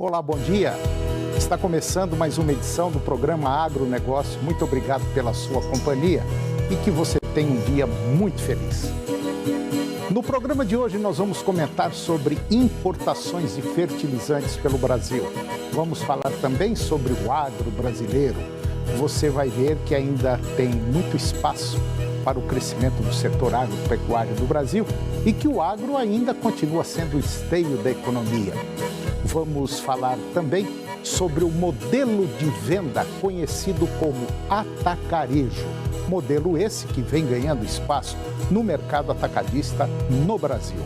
Olá, bom dia. Está começando mais uma edição do programa Agronegócio. Muito obrigado pela sua companhia e que você tenha um dia muito feliz. No programa de hoje nós vamos comentar sobre importações de fertilizantes pelo Brasil. Vamos falar também sobre o agro brasileiro. Você vai ver que ainda tem muito espaço para o crescimento do setor agropecuário do Brasil e que o agro ainda continua sendo o esteio da economia. Vamos falar também sobre o modelo de venda conhecido como atacarejo. Modelo esse que vem ganhando espaço no mercado atacadista no Brasil.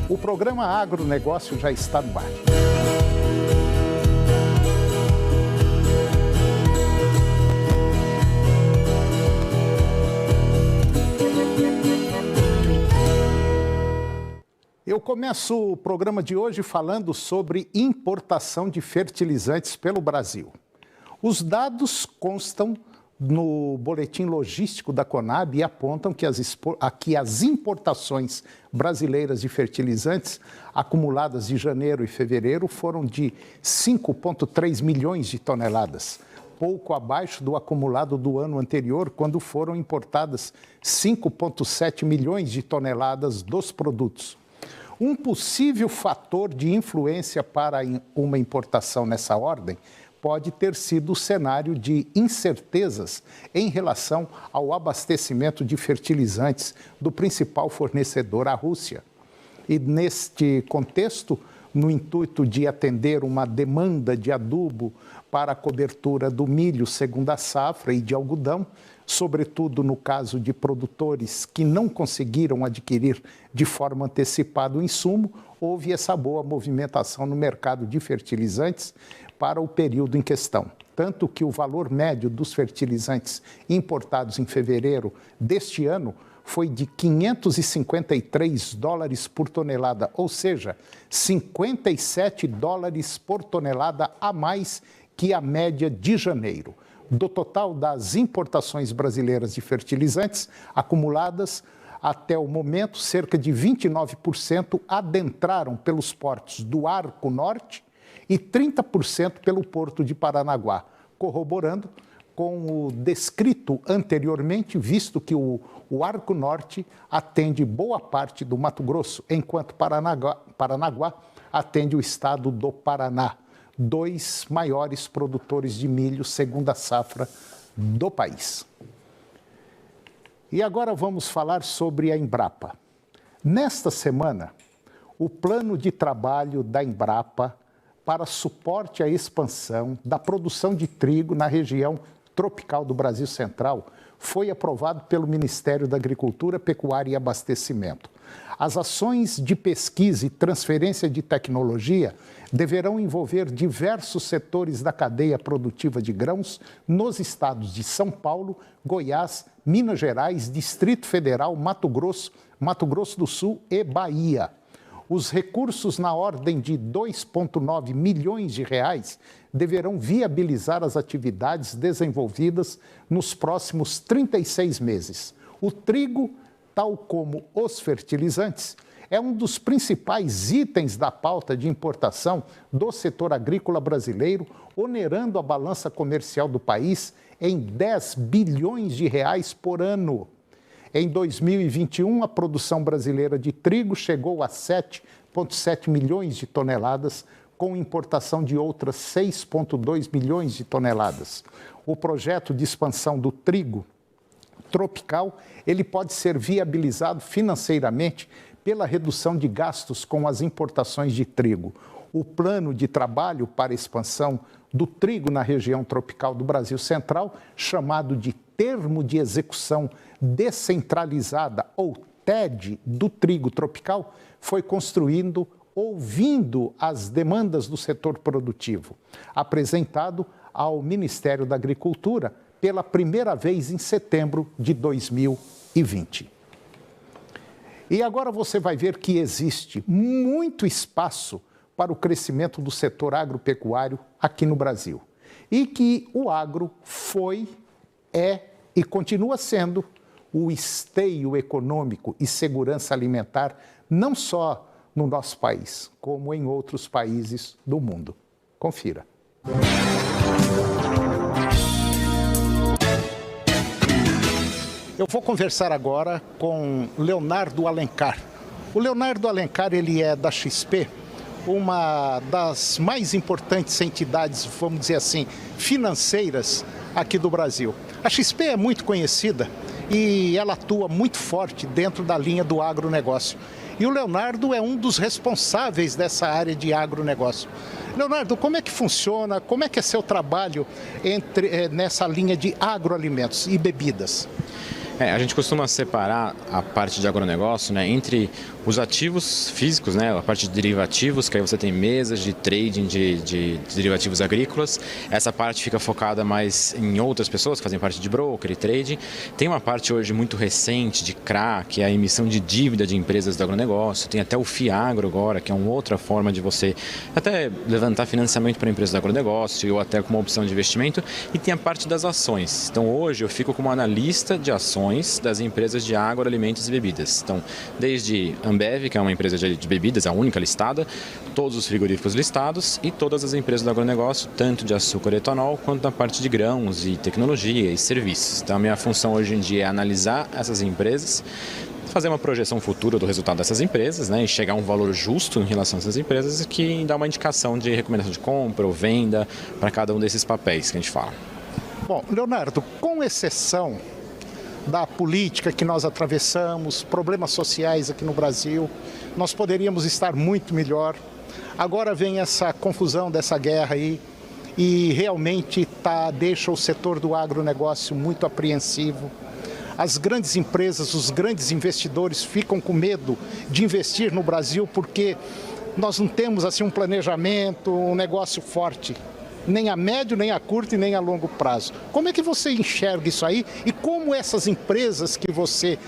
O programa Agronegócio já está no ar. Eu começo o programa de hoje falando sobre importação de fertilizantes pelo Brasil. Os dados constam no boletim logístico da Conab e apontam que as importações brasileiras de fertilizantes acumuladas de janeiro e fevereiro foram de 5,3 milhões de toneladas, pouco abaixo do acumulado do ano anterior, quando foram importadas 5,7 milhões de toneladas dos produtos. Um possível fator de influência para uma importação nessa ordem pode ter sido o cenário de incertezas em relação ao abastecimento de fertilizantes do principal fornecedor, a Rússia. E neste contexto, no intuito de atender uma demanda de adubo para a cobertura do milho segunda safra e de algodão, sobretudo no caso de produtores que não conseguiram adquirir de forma antecipada o insumo, houve essa boa movimentação no mercado de fertilizantes para o período em questão. Tanto que o valor médio dos fertilizantes importados em fevereiro deste ano foi de $553 por tonelada, ou seja, $57 por tonelada a mais que a média de janeiro. Do total das importações brasileiras de fertilizantes acumuladas, até o momento, cerca de 29% adentraram pelos portos do Arco Norte e 30% pelo porto de Paranaguá, corroborando com o descrito anteriormente, visto que o Arco Norte atende boa parte do Mato Grosso, enquanto Paranaguá atende o estado do Paraná, dois maiores produtores de milho segunda safra do país. E agora vamos falar sobre a Embrapa. Nesta semana, o plano de trabalho da Embrapa para suporte à expansão da produção de trigo na região tropical do Brasil Central foi aprovado pelo Ministério da Agricultura, Pecuária e Abastecimento. As ações de pesquisa e transferência de tecnologia deverão envolver diversos setores da cadeia produtiva de grãos nos estados de São Paulo, Goiás, Minas Gerais, Distrito Federal, Mato Grosso do Sul e Bahia. Os recursos na ordem de 2,9 milhões de reais deverão viabilizar as atividades desenvolvidas nos próximos 36 meses. O trigo, tal como os fertilizantes, é um dos principais itens da pauta de importação do setor agrícola brasileiro, onerando a balança comercial do país em 10 bilhões de reais por ano. Em 2021, a produção brasileira de trigo chegou a 7,7 milhões de toneladas, com importação de outras 6,2 milhões de toneladas. O projeto de expansão do trigo tropical, ele pode ser viabilizado financeiramente pela redução de gastos com as importações de trigo. O plano de trabalho para a expansão do trigo na região tropical do Brasil Central, chamado de Termo de Execução Descentralizada, ou TED, do trigo tropical, foi construído ouvindo as demandas do setor produtivo, apresentado ao Ministério da Agricultura pela primeira vez em setembro de 2020. E agora você vai ver que existe muito espaço para o crescimento do setor agropecuário aqui no Brasil. E que o agro foi, é e continua sendo o esteio econômico e segurança alimentar, não só no nosso país, como em outros países do mundo. Confira. Eu vou conversar agora com Leonardo Alencar. O Leonardo Alencar, ele é da XP, uma das mais importantes entidades, vamos dizer assim, financeiras aqui do Brasil. A XP é muito conhecida e ela atua muito forte dentro da linha do agronegócio. E o Leonardo é um dos responsáveis dessa área de agronegócio. Leonardo, como é que funciona, como é que é seu trabalho nessa linha de agroalimentos e bebidas? A gente costuma separar a parte de agronegócio, né, entre os ativos físicos, né, a parte de derivativos, que aí você tem mesas de trading de derivativos agrícolas. Essa parte fica focada mais em outras pessoas que fazem parte de broker e trading. Tem uma parte hoje muito recente de CRA, que é a emissão de dívida de empresas do agronegócio. Tem até o FIAGRO agora, que é uma outra forma de você até levantar financiamento para empresas do agronegócio ou até com uma opção de investimento. E tem a parte das ações. Então hoje eu fico como analista de ações das empresas de agroalimentos e bebidas. Então, desde Ambev, que é uma empresa de bebidas, a única listada, todos os frigoríficos listados e todas as empresas do agronegócio, tanto de açúcar e etanol, quanto da parte de grãos e tecnologia e serviços. Então, a minha função hoje em dia é analisar essas empresas, fazer uma projeção futura do resultado dessas empresas, né, e chegar a um valor justo em relação a essas empresas que dá uma indicação de recomendação de compra ou venda para cada um desses papéis que a gente fala. Bom, Leonardo, com exceção da política que nós atravessamos, problemas sociais aqui no Brasil, nós poderíamos estar muito melhor. Agora vem essa confusão dessa guerra aí e realmente deixa o setor do agronegócio muito apreensivo. As grandes empresas, os grandes investidores ficam com medo de investir no Brasil porque nós não temos assim um planejamento, um negócio forte, nem a médio, nem a curto e nem a longo prazo. Como é que você enxerga isso aí e como essas empresas que você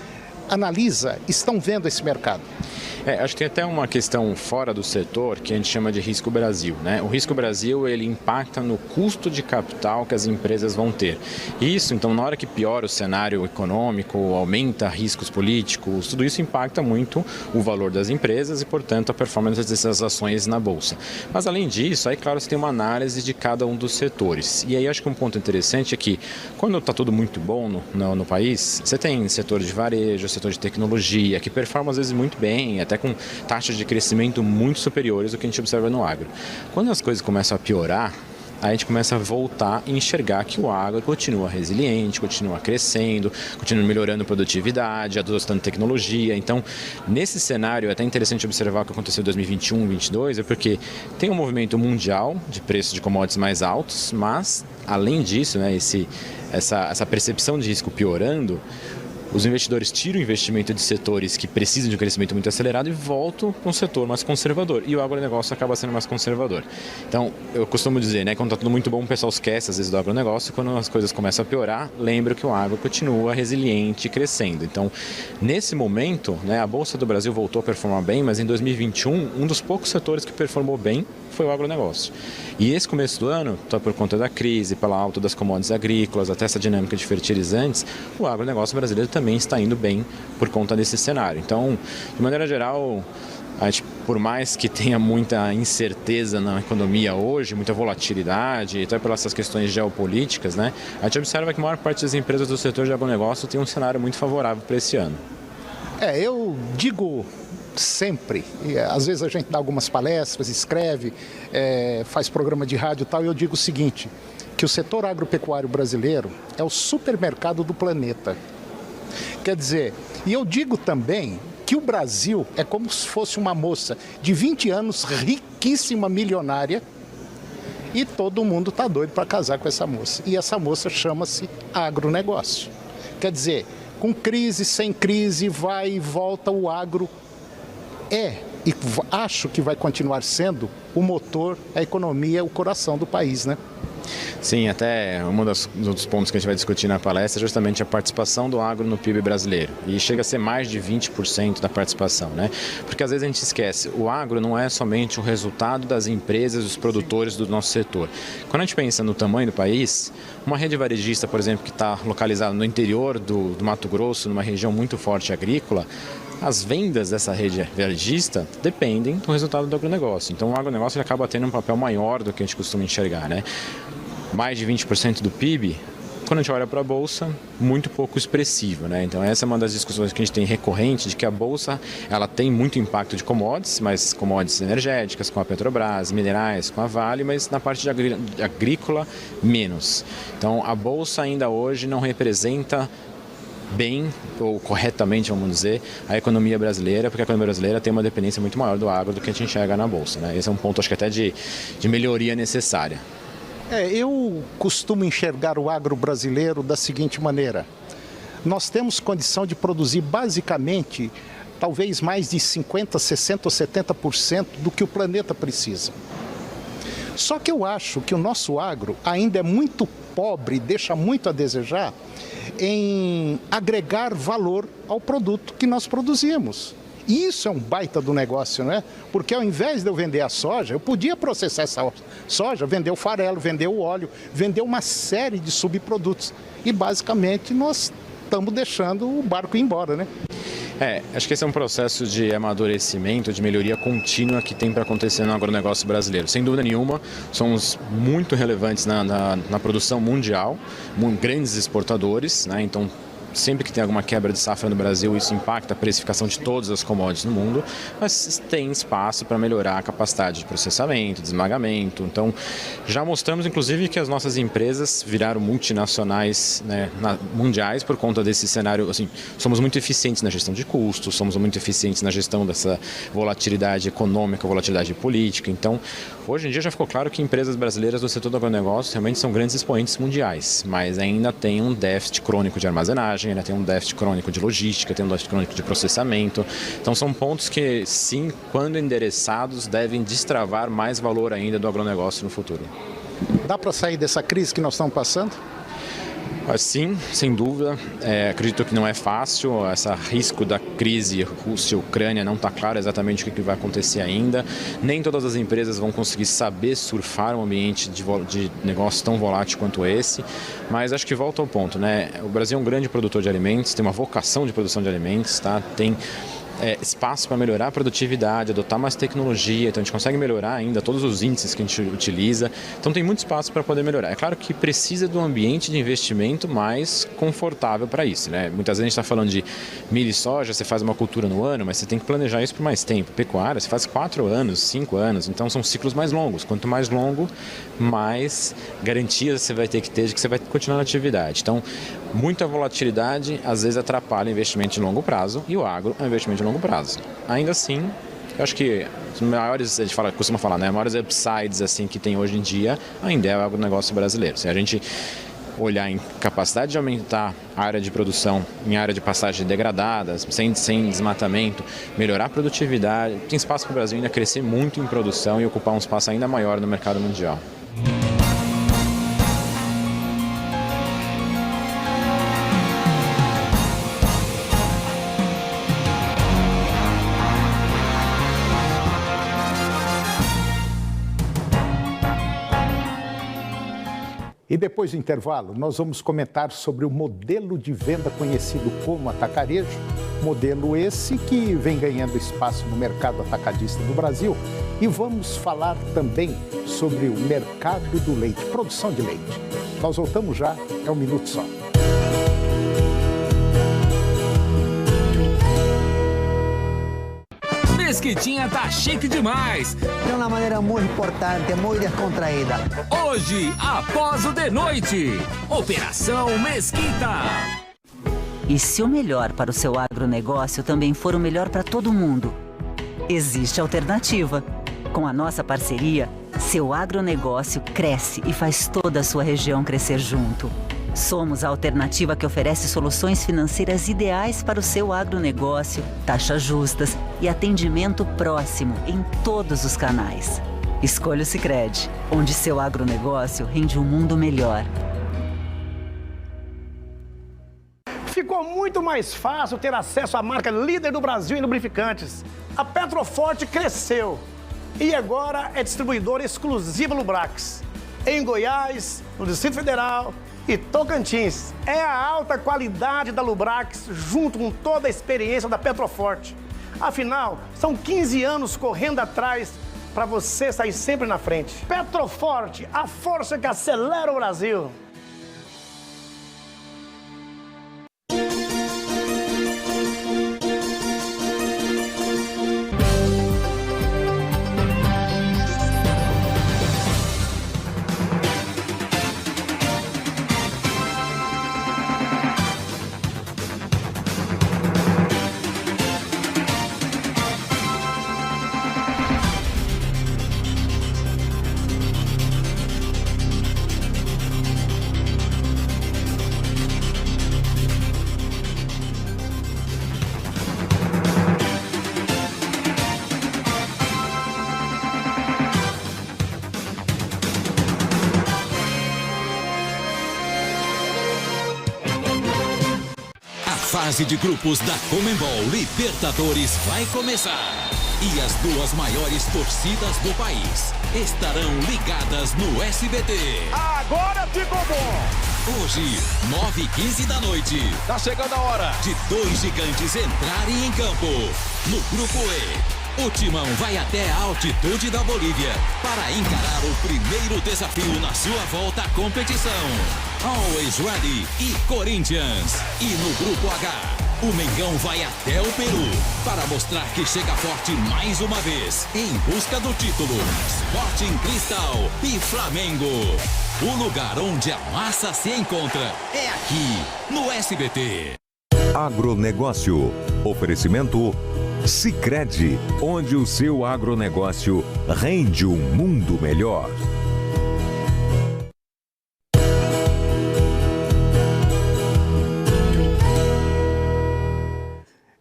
analisa estão vendo esse mercado? Acho que tem até uma questão fora do setor que a gente chama de risco Brasil, né? O risco Brasil, ele impacta no custo de capital que as empresas vão ter. Isso, então, na hora que piora o cenário econômico, aumenta riscos políticos, tudo isso impacta muito o valor das empresas e, portanto, a performance dessas ações na Bolsa. Mas, além disso, aí, claro, você tem uma análise de cada um dos setores. E aí, acho que um ponto interessante é que, quando está tudo muito bom no país, você tem setor de varejo, setor de tecnologia, que performa, às vezes, muito bem, até com taxas de crescimento muito superiores ao que a gente observa no agro. Quando as coisas começam a piorar, a gente começa a voltar e enxergar que o agro continua resiliente, continua crescendo, continua melhorando a produtividade, adotando tecnologia. Então, nesse cenário, é até interessante observar o que aconteceu em 2021, 2022, é porque tem um movimento mundial de preços de commodities mais altos, mas, além disso, né, essa percepção de risco piorando, os investidores tiram o investimento de setores que precisam de um crescimento muito acelerado e voltam para um setor mais conservador. E o agronegócio acaba sendo mais conservador. Então, eu costumo dizer, né, quando está tudo muito bom, o pessoal esquece às vezes do agronegócio. Quando as coisas começam a piorar, lembra que o agro continua resiliente e crescendo. Então, nesse momento, né, a Bolsa do Brasil voltou a performar bem, mas em 2021, um dos poucos setores que performou bem foi o agronegócio. E esse começo do ano, por conta da crise, pela alta das commodities agrícolas, até essa dinâmica de fertilizantes, o agronegócio brasileiro também está indo bem por conta desse cenário. Então, de maneira geral, a gente, por mais que tenha muita incerteza na economia hoje, muita volatilidade, até pelas essas questões geopolíticas, né, a gente observa que a maior parte das empresas do setor de agronegócio tem um cenário muito favorável para esse ano. Eu digo sempre, e às vezes a gente dá algumas palestras, escreve, faz programa de rádio e tal, e eu digo o seguinte, que o setor agropecuário brasileiro é o supermercado do planeta. Quer dizer, e eu digo também que o Brasil é como se fosse uma moça de 20 anos, riquíssima, milionária, e todo mundo está doido para casar com essa moça. E essa moça chama-se agronegócio. Quer dizer, com crise, sem crise, vai e volta, o agro e acho que vai continuar sendo o motor, a economia, o coração do país, né? Sim, até um dos pontos que a gente vai discutir na palestra é justamente a participação do agro no PIB brasileiro. E chega a ser mais de 20% da participação, né? Porque às vezes a gente esquece, o agro não é somente o resultado das empresas, dos produtores do nosso setor. Quando a gente pensa no tamanho do país, uma rede varejista, por exemplo, que está localizada no interior do Mato Grosso, numa região muito forte agrícola, as vendas dessa rede varejista dependem do resultado do agronegócio. Então o agronegócio ele acaba tendo um papel maior do que a gente costuma enxergar, né? Mais de 20% do PIB, quando a gente olha para a Bolsa, muito pouco expressivo, né? Então essa é uma das discussões que a gente tem recorrente, de que a Bolsa ela tem muito impacto de commodities, mas commodities energéticas, com a Petrobras, minerais, com a Vale, mas na parte de agrícola, menos. Então a Bolsa ainda hoje não representa bem ou corretamente, vamos dizer, a economia brasileira, porque a economia brasileira tem uma dependência muito maior do agro do que a gente enxerga na Bolsa, né? Esse é um ponto, acho que até de melhoria necessária. Eu costumo enxergar o agro brasileiro da seguinte maneira. Nós temos condição de produzir basicamente, talvez mais de 50%, 60% ou 70% do que o planeta precisa. Só que eu acho que o nosso agro ainda é muito pobre, deixa muito a desejar em agregar valor ao produto que nós produzimos. E isso é um baita do negócio, não é? Porque ao invés de eu vender a soja, eu podia processar essa soja, vender o farelo, vender o óleo, vender uma série de subprodutos. E basicamente nós estamos deixando o barco ir embora, né? Acho que esse é um processo de amadurecimento, de melhoria contínua que tem para acontecer no agronegócio brasileiro. Sem dúvida nenhuma, somos muito relevantes na produção mundial, grandes exportadores, né? Então, sempre que tem alguma quebra de safra no Brasil, isso impacta a precificação de todas as commodities no mundo, mas tem espaço para melhorar a capacidade de processamento, de esmagamento. Então, já mostramos, inclusive, que as nossas empresas viraram multinacionais, né, mundiais por conta desse cenário. Assim, somos muito eficientes na gestão de custos, somos muito eficientes na gestão dessa volatilidade econômica, volatilidade política. Então, hoje em dia já ficou claro que empresas brasileiras do setor do agronegócio realmente são grandes expoentes mundiais, mas ainda tem um déficit crônico de armazenagem, ainda tem um déficit crônico de logística, tem um déficit crônico de processamento. Então são pontos que, sim, quando endereçados, devem destravar mais valor ainda do agronegócio no futuro. Dá para sair dessa crise que nós estamos passando? Sim, sem dúvida. Acredito que não é fácil. Esse risco da crise Rússia-Ucrânia não está claro exatamente o que vai acontecer ainda. Nem todas as empresas vão conseguir saber surfar um ambiente de negócio tão volátil quanto esse. Mas acho que volta ao ponto, né? O Brasil é um grande produtor de alimentos, tem uma vocação de produção de alimentos, tá? Tem espaço para melhorar a produtividade, adotar mais tecnologia, então a gente consegue melhorar ainda todos os índices que a gente utiliza, então tem muito espaço para poder melhorar. É claro que precisa de um ambiente de investimento mais confortável para isso, né? Muitas vezes a gente está falando de milho e soja, você faz uma cultura no ano, mas você tem que planejar isso por mais tempo. Pecuária, você faz 4 anos, 5 anos, então são ciclos mais longos. Quanto mais longo, mais garantias você vai ter que ter de que você vai continuar na atividade. Então, muita volatilidade às vezes atrapalha investimento de longo prazo e o agro é um investimento de longo prazo. Ainda assim, eu acho que os maiores, a gente costuma falar, né, maiores upsides assim, que tem hoje em dia ainda é o agronegócio brasileiro. Se a gente olhar em capacidade de aumentar a área de produção em área de pastagem degradadas, sem desmatamento, melhorar a produtividade, tem espaço para o Brasil ainda crescer muito em produção e ocupar um espaço ainda maior no mercado mundial. E depois do intervalo, nós vamos comentar sobre o modelo de venda conhecido como atacarejo, modelo esse que vem ganhando espaço no mercado atacadista do Brasil. E vamos falar também sobre o mercado do leite, produção de leite. Nós voltamos já, é um minuto só. Mesquitinha tá chique demais. De uma maneira muito importante, muito descontraída. Hoje, após o de noite, Operação Mesquita. E se o melhor para o seu agronegócio também for o melhor para todo mundo? Existe alternativa. Com a nossa parceria, seu agronegócio cresce e faz toda a sua região crescer junto. Somos a alternativa que oferece soluções financeiras ideais para o seu agronegócio, taxas justas e atendimento próximo em todos os canais. Escolha o Sicredi, onde seu agronegócio rende um mundo melhor. Ficou muito mais fácil ter acesso à marca líder do Brasil em lubrificantes. A Petroforte cresceu e agora é distribuidora exclusiva Lubrax. Em Goiás, no Distrito Federal, e Tocantins. É a alta qualidade da Lubrax junto com toda a experiência da Petroforte. Afinal, são 15 anos correndo atrás para você sair sempre na frente. Petroforte, a força que acelera o Brasil. A fase de grupos da Conmebol Libertadores vai começar. E as duas maiores torcidas do país estarão ligadas no SBT. Agora ficou bom! Hoje, 9h15 da noite. Tá chegando a hora de dois gigantes entrarem em campo. No Grupo E, o Timão vai até a altitude da Bolívia para encarar o primeiro desafio na sua volta à competição. Always Ready e Corinthians. E no Grupo H, o Mengão vai até o Peru para mostrar que chega forte mais uma vez em busca do título. Sporting Cristal e Flamengo. O lugar onde a massa se encontra é aqui, no SBT. Agronegócio. Oferecimento Sicredi, onde o seu agronegócio rende um mundo melhor.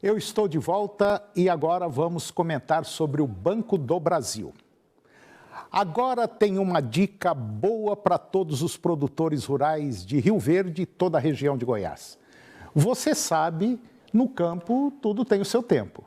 Eu estou de volta e agora vamos comentar sobre o Banco do Brasil. Agora tem uma dica boa para todos os produtores rurais de Rio Verde e toda a região de Goiás. Você sabe, no campo tudo tem o seu tempo.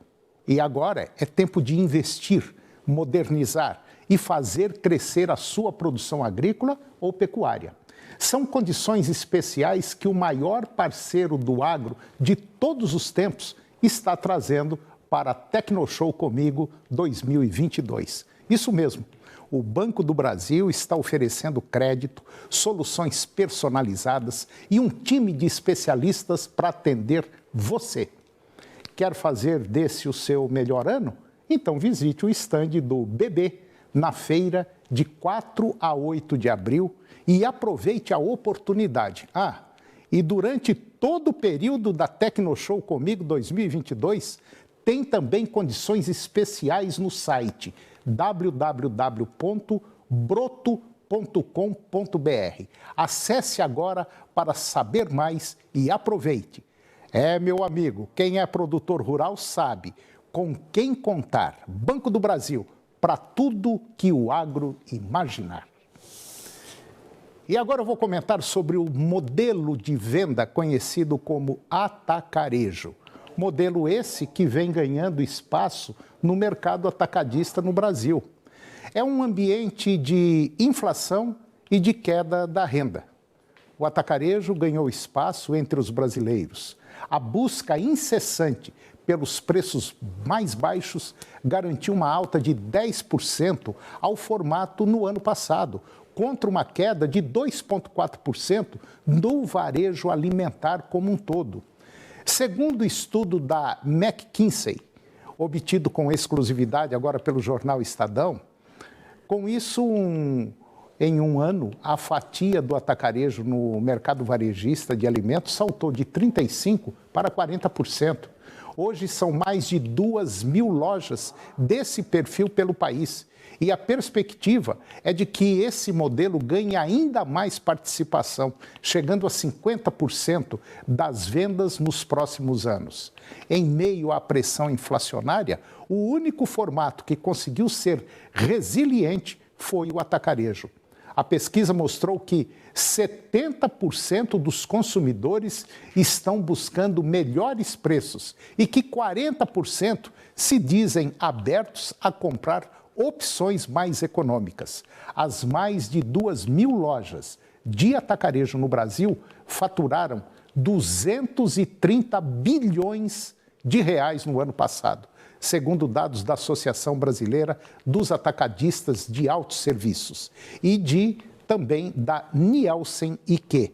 E agora é tempo de investir, modernizar e fazer crescer a sua produção agrícola ou pecuária. São condições especiais que o maior parceiro do agro de todos os tempos está trazendo para a Tecnoshow Comigo 2022. Isso mesmo, o Banco do Brasil está oferecendo crédito, soluções personalizadas e um time de especialistas para atender você. Quer fazer desse o seu melhor ano? Então visite o estande do BB na feira de 4 a 8 de abril e aproveite a oportunidade. E durante todo o período da Tecnoshow Comigo 2022, tem também condições especiais no site www.broto.com.br. Acesse agora para saber mais e aproveite. Meu amigo, quem é produtor rural sabe com quem contar. Banco do Brasil, para tudo que o agro imaginar. E agora eu vou comentar sobre o modelo de venda conhecido como atacarejo. Modelo esse que vem ganhando espaço no mercado atacadista no Brasil. É um ambiente de inflação e de queda da renda. O atacarejo ganhou espaço entre os brasileiros. A busca incessante pelos preços mais baixos garantiu uma alta de 10% ao formato no ano passado, contra uma queda de 2,4% do varejo alimentar como um todo. Segundo o estudo da McKinsey, obtido com exclusividade agora pelo jornal Estadão, com isso, em um ano, a fatia do atacarejo no mercado varejista de alimentos saltou de 35% para 40%. Hoje são mais de 2.000 lojas desse perfil pelo país. E a perspectiva é de que esse modelo ganhe ainda mais participação, chegando a 50% das vendas nos próximos anos. Em meio à pressão inflacionária, o único formato que conseguiu ser resiliente foi o atacarejo. A pesquisa mostrou que 70% dos consumidores estão buscando melhores preços e que 40% se dizem abertos a comprar opções mais econômicas. As mais de 2.000 lojas de atacarejo no Brasil faturaram 230 bilhões de reais no ano passado, segundo dados da Associação Brasileira dos Atacadistas de Autosserviços e também da Nielsen IQ.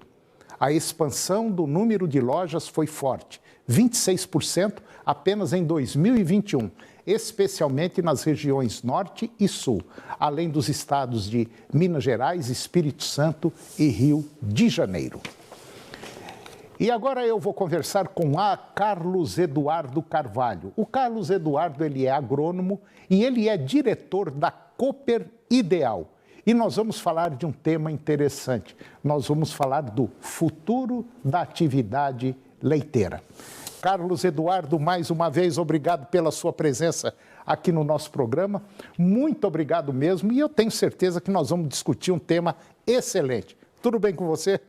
A expansão do número de lojas foi forte, 26% apenas em 2021, especialmente nas regiões Norte e Sul, além dos estados de Minas Gerais, Espírito Santo e Rio de Janeiro. E agora eu vou conversar com Carlos Eduardo Carvalho. O Carlos Eduardo, ele é agrônomo e ele é diretor da Cooper Ideal. E nós vamos falar de um tema interessante. Nós vamos falar do futuro da atividade leiteira. Carlos Eduardo, mais uma vez, obrigado pela sua presença aqui no nosso programa. Muito obrigado mesmo. E eu tenho certeza que nós vamos discutir um tema excelente. Tudo bem com você?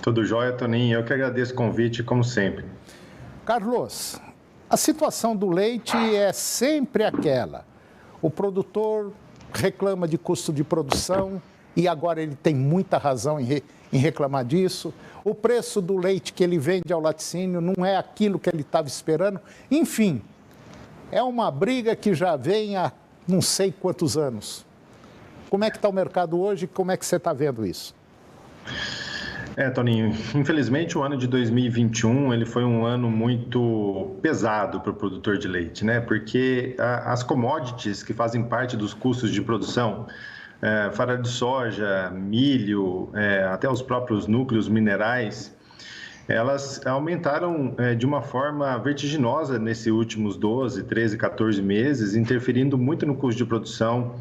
Tudo jóia, Toninho. Eu que agradeço o convite, como sempre. Carlos, a situação do leite é sempre aquela. O produtor reclama de custo de produção e agora ele tem muita razão em reclamar disso. O preço do leite que ele vende ao laticínio não é aquilo que ele estava esperando. Enfim, é uma briga que já vem há não sei quantos anos. Como é que está o mercado hoje e como é que você está vendo isso? Toninho, infelizmente o ano de 2021 ele foi um ano muito pesado para o produtor de leite, né? Porque as commodities que fazem parte dos custos de produção, farelo de soja, milho, até os próprios núcleos minerais, elas aumentaram de uma forma vertiginosa nesses últimos 12, 13, 14 meses, interferindo muito no custo de produção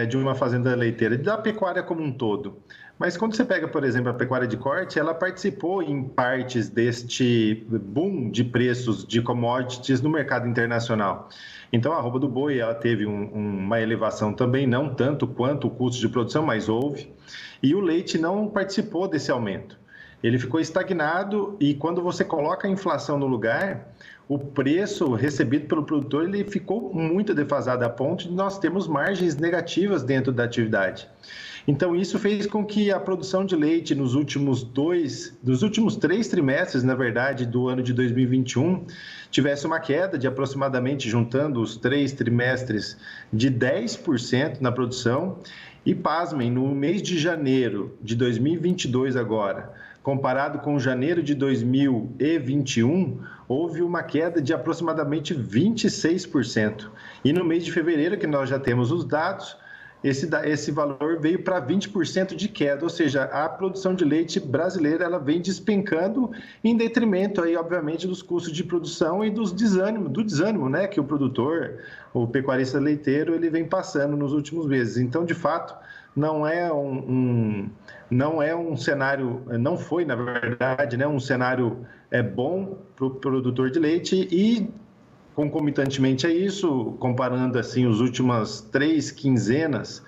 de uma fazenda leiteira, da pecuária como um todo. Mas quando você pega, por exemplo, a pecuária de corte, ela participou em partes deste boom de preços de commodities no mercado internacional. Então, a arroba do boi ela teve uma elevação também, não tanto quanto o custo de produção, mas houve. E o leite não participou desse aumento. Ele ficou estagnado e quando você coloca a inflação no lugar, o preço recebido pelo produtor ele ficou muito defasado a ponto de nós termos margens negativas dentro da atividade. Então, isso fez com que a produção de leite dos últimos 3 trimestres, na verdade, do ano de 2021, tivesse uma queda de aproximadamente, juntando os 3 trimestres, de 10% na produção. E, pasmem, no mês de janeiro de 2022 agora, comparado com janeiro de 2021, houve uma queda de aproximadamente 26%. E no mês de fevereiro, que nós já temos os dados, esse valor veio para 20% de queda, ou seja, a produção de leite brasileira ela vem despencando em detrimento, aí, obviamente, dos custos de produção e do desânimo, né, que o produtor, o pecuarista leiteiro, ele vem passando nos últimos meses. Então, de fato, não foi, na verdade, né, um cenário bom para o produtor de leite e, concomitantemente a isso, comparando assim as últimas 3 quinzenas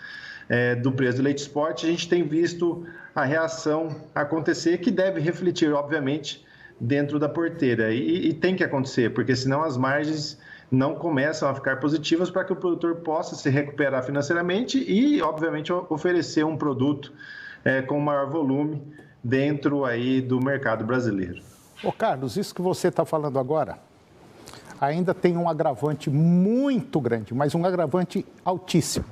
do preço do leite spot, a gente tem visto a reação acontecer, que deve refletir, obviamente, dentro da porteira. E tem que acontecer, porque senão as margens não começam a ficar positivas para que o produtor possa se recuperar financeiramente e, obviamente, oferecer um produto com maior volume dentro aí do mercado brasileiro. Ô Carlos, isso que você está falando agora ainda tem um agravante muito grande, mas um agravante altíssimo.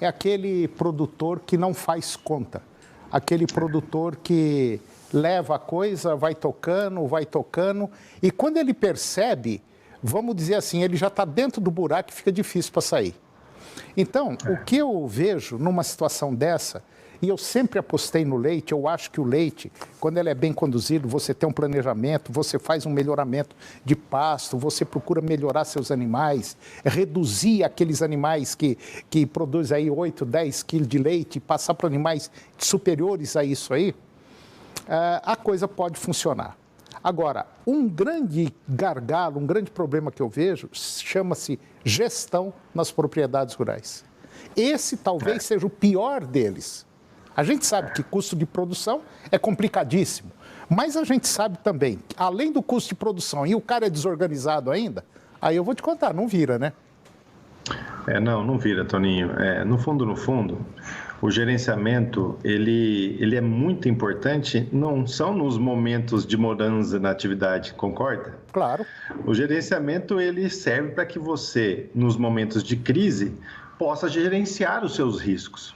É aquele produtor que não faz conta, aquele produtor que leva a coisa, vai tocando, e quando ele percebe, vamos dizer assim, ele já está dentro do buraco e fica difícil para sair. Então, o que eu vejo numa situação dessa, e eu sempre apostei no leite, eu acho que o leite, quando ele é bem conduzido, você tem um planejamento, você faz um melhoramento de pasto, você procura melhorar seus animais, reduzir aqueles animais que produzem aí 8, 10 quilos de leite, passar para animais superiores a isso aí, a coisa pode funcionar. Agora, um grande gargalo, um grande problema que eu vejo, chama-se gestão nas propriedades rurais. Esse talvez seja o pior deles. A gente sabe que custo de produção é complicadíssimo, mas a gente sabe também, além do custo de produção e o cara é desorganizado ainda, aí eu vou te contar, não vira, né? Não vira, Toninho. No fundo, o gerenciamento, ele é muito importante, não são nos momentos de mudança na atividade, concorda? Claro. O gerenciamento, ele serve para que você, nos momentos de crise, possa gerenciar os seus riscos.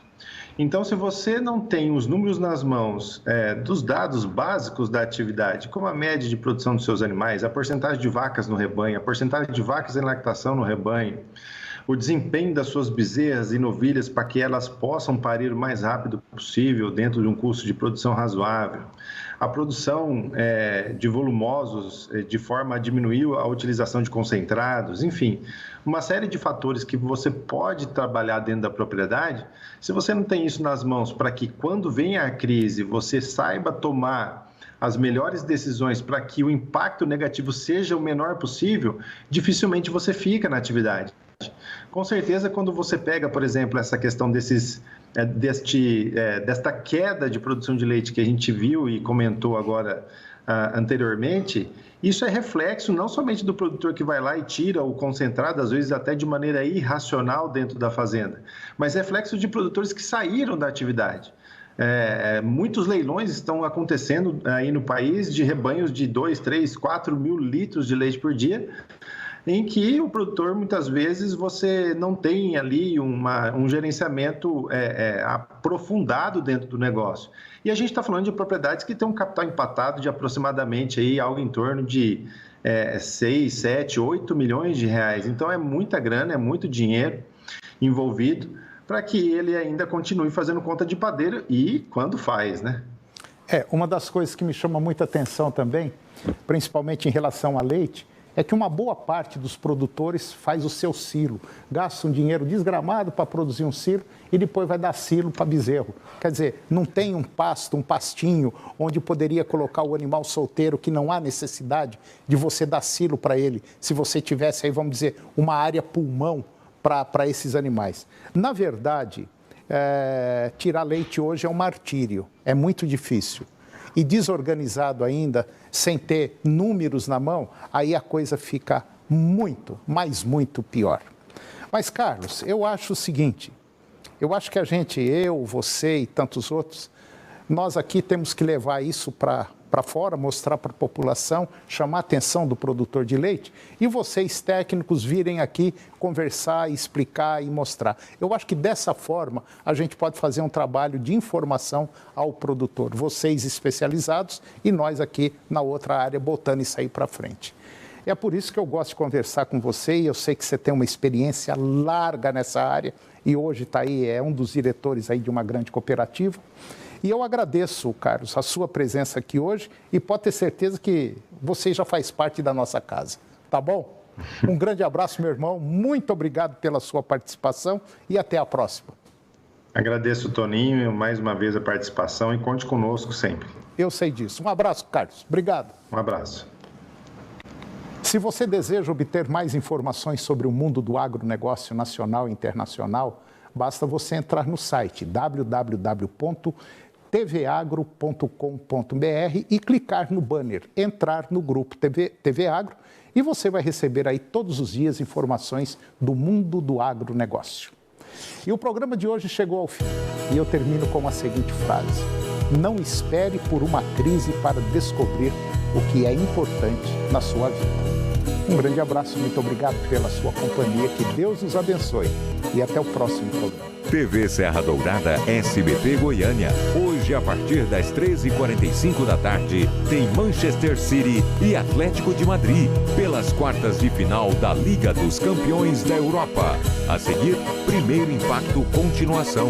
Então, se você não tem os números nas mãos dos dados básicos da atividade, como a média de produção dos seus animais, a porcentagem de vacas no rebanho, a porcentagem de vacas em lactação no rebanho, o desempenho das suas bezerras e novilhas para que elas possam parir o mais rápido possível dentro de um custo de produção razoável, a produção de volumosos de forma a diminuir a utilização de concentrados, enfim, uma série de fatores que você pode trabalhar dentro da propriedade. Se você não tem isso nas mãos para que quando venha a crise você saiba tomar as melhores decisões para que o impacto negativo seja o menor possível, dificilmente você fica na atividade. Com certeza, quando você pega, por exemplo, essa questão desta queda de produção de leite que a gente viu e comentou agora anteriormente, isso é reflexo não somente do produtor que vai lá e tira o concentrado, às vezes até de maneira irracional dentro da fazenda, mas reflexo de produtores que saíram da atividade. Muitos leilões estão acontecendo aí no país de rebanhos de 2, 3, 4 mil litros de leite por dia, em que o produtor, muitas vezes, você não tem ali um gerenciamento aprofundado dentro do negócio. E a gente está falando de propriedades que têm um capital empatado de aproximadamente aí, algo em torno de 6, 7, 8 milhões de reais. Então, é muita grana, é muito dinheiro envolvido para que ele ainda continue fazendo conta de padeiro e quando faz, né? Uma das coisas que me chama muita atenção também, principalmente em relação a leite, é que uma boa parte dos produtores faz o seu silo, gasta um dinheiro desgramado para produzir um silo e depois vai dar silo para bezerro. Quer dizer, não tem um pasto, um pastinho, onde poderia colocar o animal solteiro, que não há necessidade de você dar silo para ele, se você tivesse aí, vamos dizer, uma área pulmão para esses animais. Na verdade, tirar leite hoje é um martírio, é muito difícil. E desorganizado ainda, sem ter números na mão, aí a coisa fica muito, mas muito pior. Mas, Carlos, eu acho o seguinte, eu acho que a gente, eu, você e tantos outros, nós aqui temos que levar isso para fora, mostrar para a população, chamar a atenção do produtor de leite e vocês técnicos virem aqui conversar, explicar e mostrar. Eu acho que dessa forma a gente pode fazer um trabalho de informação ao produtor, vocês especializados e nós aqui na outra área botando isso aí para frente. É por isso que eu gosto de conversar com você e eu sei que você tem uma experiência larga nessa área e hoje está aí, é um dos diretores aí de uma grande cooperativa. E eu agradeço, Carlos, a sua presença aqui hoje e pode ter certeza que você já faz parte da nossa casa, tá bom? Um grande abraço, meu irmão, muito obrigado pela sua participação e até a próxima. Agradeço, Toninho, mais uma vez a participação e conte conosco sempre. Eu sei disso. Um abraço, Carlos. Obrigado. Um abraço. Se você deseja obter mais informações sobre o mundo do agronegócio nacional e internacional, basta você entrar no site www.tvagro.com.br e clicar no banner Entrar no Grupo TV Agro e você vai receber aí todos os dias informações do mundo do agronegócio. E o programa de hoje chegou ao fim e eu termino com a seguinte frase: não espere por uma crise para descobrir o que é importante na sua vida. Um grande abraço, muito obrigado pela sua companhia, que Deus os abençoe e até o próximo programa. TV Serra Dourada, SBT Goiânia. Hoje, a partir das 13h45 da tarde, tem Manchester City e Atlético de Madrid, pelas quartas de final da Liga dos Campeões da Europa. A seguir, Primeiro Impacto Continuação.